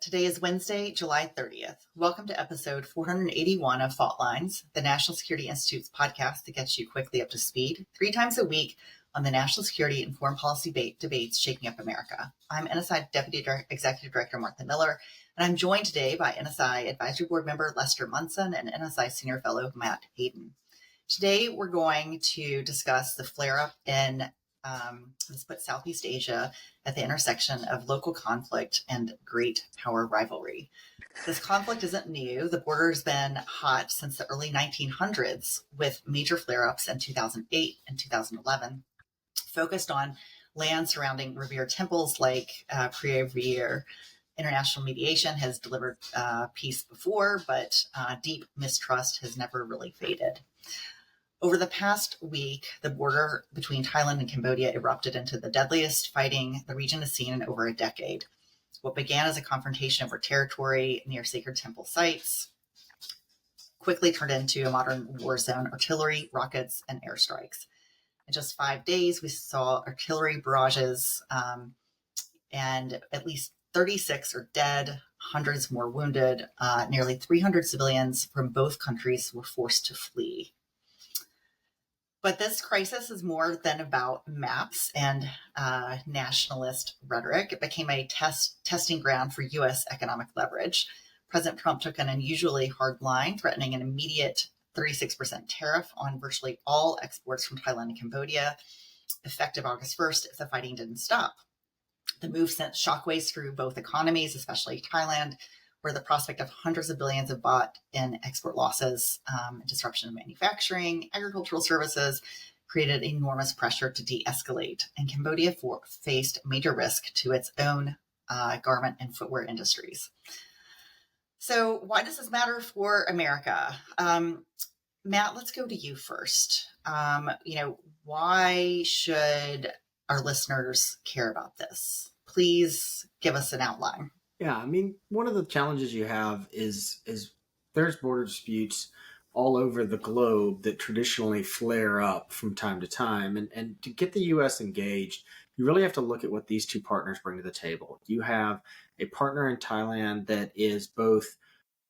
Today is Wednesday, July 30th. Welcome to episode 481 of Fault Lines, the National Security Institute's podcast that gets you quickly up to speed 3 times a week on the national security and foreign policy debates shaking up America. I'm NSI Deputy Executive Director Martha Miller, and I'm joined today by NSI Advisory Board member Lester Munson and NSI Senior Fellow Matt Hayden. Today, we're going to discuss the flare-up in let's put Southeast Asia at the intersection of local conflict and great power rivalry. This conflict isn't new. The border's been hot since the early 1900s, with major flare-ups in 2008 and 2011, focused on land surrounding revered temples like Pre-Revere. International mediation has delivered peace before, but deep mistrust has never really faded. Over the past week, the border between Thailand and Cambodia erupted into the deadliest fighting the region has seen in over a decade. What began as a confrontation over territory near sacred temple sites quickly turned into a modern war zone, artillery, rockets, and airstrikes. In just 5 days, we saw artillery barrages, and at least 36 are dead, hundreds more wounded. Nearly 300 civilians from both countries were forced to flee. But this crisis is more than about maps and nationalist rhetoric. It became a testing ground for U.S. economic leverage. President Trump took an unusually hard line, threatening an immediate 36% tariff on virtually all exports from Thailand and Cambodia, effective August 1st if the fighting didn't stop. The move sent shockwaves through both economies, especially Thailand, where the prospect of hundreds of billions of baht in export losses, disruption of manufacturing, agricultural services, created enormous pressure to de-escalate. And Cambodia faced major risk to its own garment and footwear industries. So why does this matter for America? Matt, let's go to you first. Why should our listeners care about this? Please give us an outline. Yeah, I mean, one of the challenges you have is there's border disputes all over the globe that traditionally flare up from time to time. And to get the U.S. engaged, you really have to look at what these two partners bring to the table. You have a partner in Thailand that is both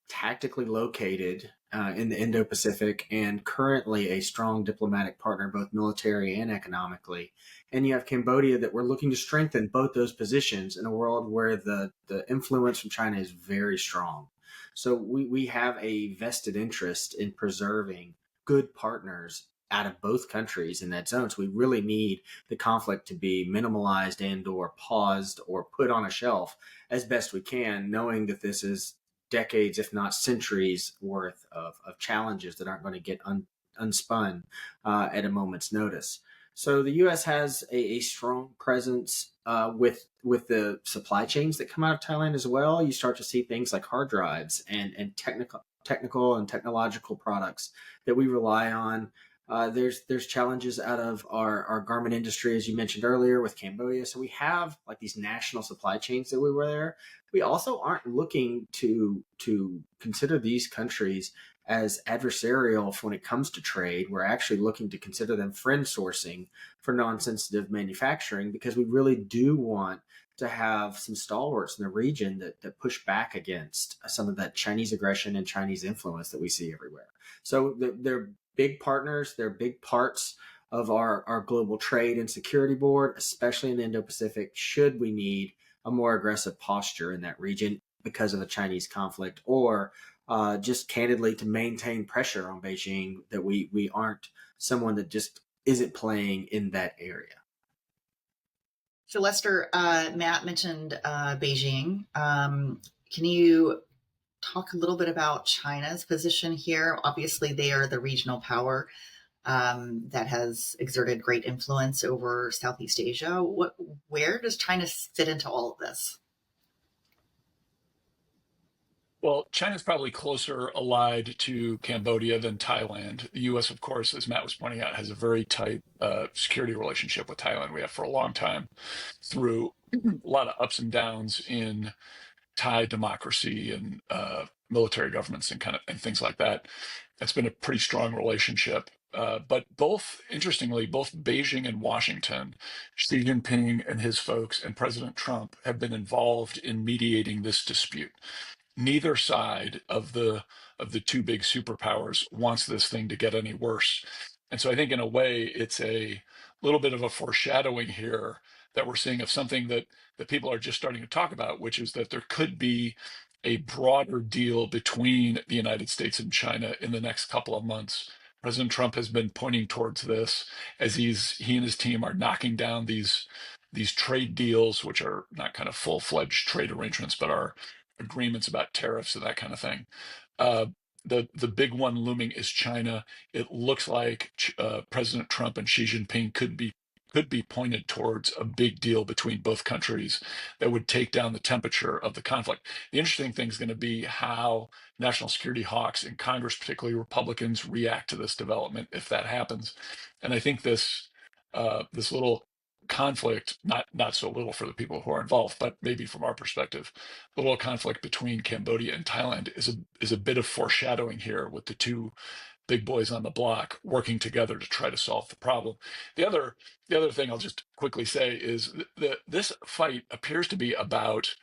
tactically located in the Indo-Pacific and currently a strong diplomatic partner, both military and economically. And you have Cambodia that we're looking to strengthen both those positions in a world where the influence from China is very strong. So we have a vested interest in preserving good partners out of both countries in that zone. So we really need the conflict to be minimalized and or paused or put on a shelf as best we can, knowing that this is decades, if not centuries worth of challenges that aren't going to get unspun at a moment's notice. So the U.S. has a strong presence with the supply chains that come out of Thailand as well. You start to see things like hard drives and technical and technological products that we rely on. There's challenges out of our garment industry, as you mentioned earlier, with Cambodia. So we have like these national supply chains that we were there. We also aren't looking to consider these countries as adversarial when it comes to trade. We're actually looking to consider them friend sourcing for non-sensitive manufacturing, because we really do want to have some stalwarts in the region that push back against some of that Chinese aggression and Chinese influence that we see everywhere. So they're big partners. They're big parts of our global trade and security board, especially in the Indo-Pacific, should we need a more aggressive posture in that region because of the Chinese conflict, or just candidly to maintain pressure on Beijing that we aren't someone that just isn't playing in that area. So Lester, Matt mentioned Beijing. Can you talk a little bit about China's position here? Obviously, they are the regional power that has exerted great influence over Southeast Asia. Where does China fit into all of this? Well, China's probably closer allied to Cambodia than Thailand. The U.S., of course, as Matt was pointing out, has a very tight security relationship with Thailand. We have for a long time, through a lot of ups and downs in Thai democracy and military governments and things like that. It's been a pretty strong relationship. But interestingly, both Beijing and Washington, Xi Jinping and his folks, and President Trump have been involved in mediating this dispute. Neither side of the two big superpowers wants this thing to get any worse. And so I think in a way it's a little bit of a foreshadowing here that we're seeing of something that people are just starting to talk about, which is that there could be a broader deal between the United States and China in the next couple of months. President Trump has been pointing towards this as he and his team are knocking down these trade deals, which are not kind of full-fledged trade arrangements, but are agreements about tariffs and that kind of thing. Uh, the big one looming is China. It looks like President Trump and Xi Jinping could be pointed towards a big deal between both countries that would take down the temperature of the conflict. The interesting thing is going to be how national security hawks in Congress, particularly Republicans, react to this development if that happens. And I think this little conflict, not so little for the people who are involved, but maybe from our perspective, the little conflict between Cambodia and Thailand is a bit of foreshadowing here, with the two big boys on the block working together to try to solve the problem. The other thing I'll just quickly say is that this fight appears to be about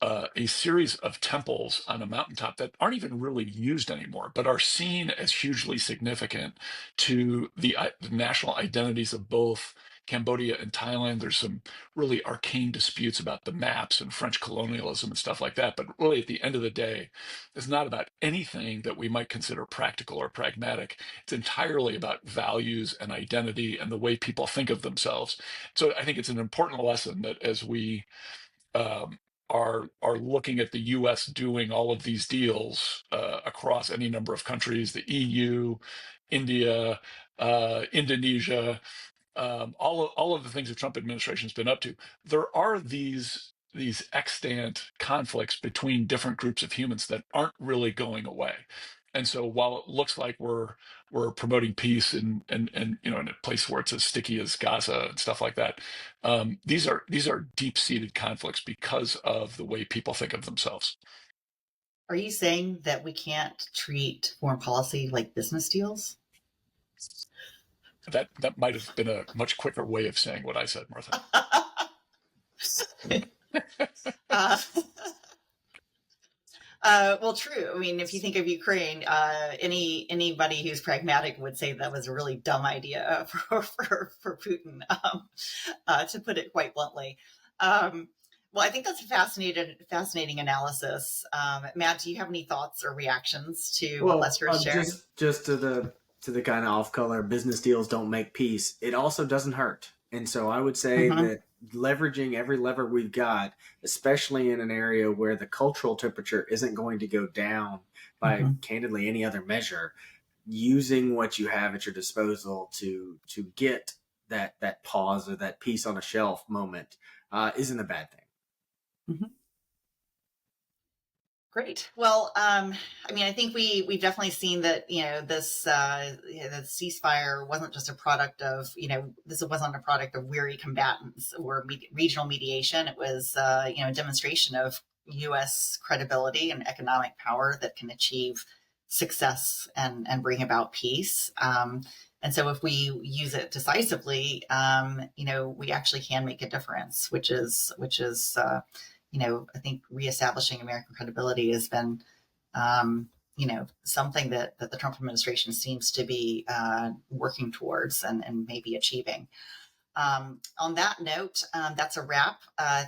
a series of temples on a mountaintop that aren't even really used anymore, but are seen as hugely significant to the national identities of both Cambodia and Thailand. There's some really arcane disputes about the maps and French colonialism and stuff like that. But really, at the end of the day, it's not about anything that we might consider practical or pragmatic. It's entirely about values and identity and the way people think of themselves. So I think it's an important lesson that as we um, are looking at the U.S. doing all of these deals across any number of countries, the EU, India, Indonesia, all of the things the Trump administration has been up to. There are these extant conflicts between different groups of humans that aren't really going away. And so while it looks like we're promoting peace and in a place where it's as sticky as Gaza and stuff like that, these are deep-seated conflicts because of the way people think of themselves. Are you saying that we can't treat foreign policy like business deals? That might have been a much quicker way of saying what I said, Martha. uh, well, true. I mean, if you think of Ukraine, anybody who's pragmatic would say that was a really dumb idea for Putin, to put it quite bluntly. Well, I think that's a fascinating analysis. Matt, do you have any thoughts or reactions to what Lester is sharing? Just to the kind of off color, business deals don't make peace. It also doesn't hurt. And so I would say that leveraging every lever we've got, especially in an area where the cultural temperature isn't going to go down by candidly any other measure, using what you have at your disposal to get that pause or that piece on a shelf moment isn't a bad thing. Great. Well, I mean, I think we've definitely seen that, this the ceasefire wasn't just a product of, this wasn't a product of weary combatants or regional mediation. It was, a demonstration of U.S. credibility and economic power that can achieve success and bring about peace. And so if we use it decisively, we actually can make a difference, which is I think reestablishing American credibility has been, something that the Trump administration seems to be working towards and maybe achieving. On that note, that's a wrap.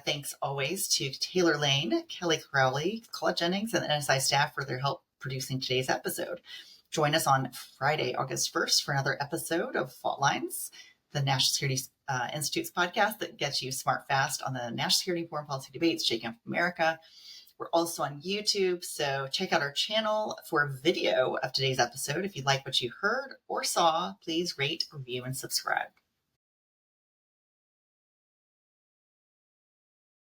Thanks always to Taylor Lane, Kelly Crowley, Claude Jennings, and the NSI staff for their help producing today's episode. Join us on Friday, August 1st for another episode of Fault Lines, the National Security Institute's podcast that gets you smart fast on the national security and foreign policy debates shaking up America. We're also on YouTube, so check out our channel for a video of today's episode. If you like what you heard or saw, please rate, review, and subscribe.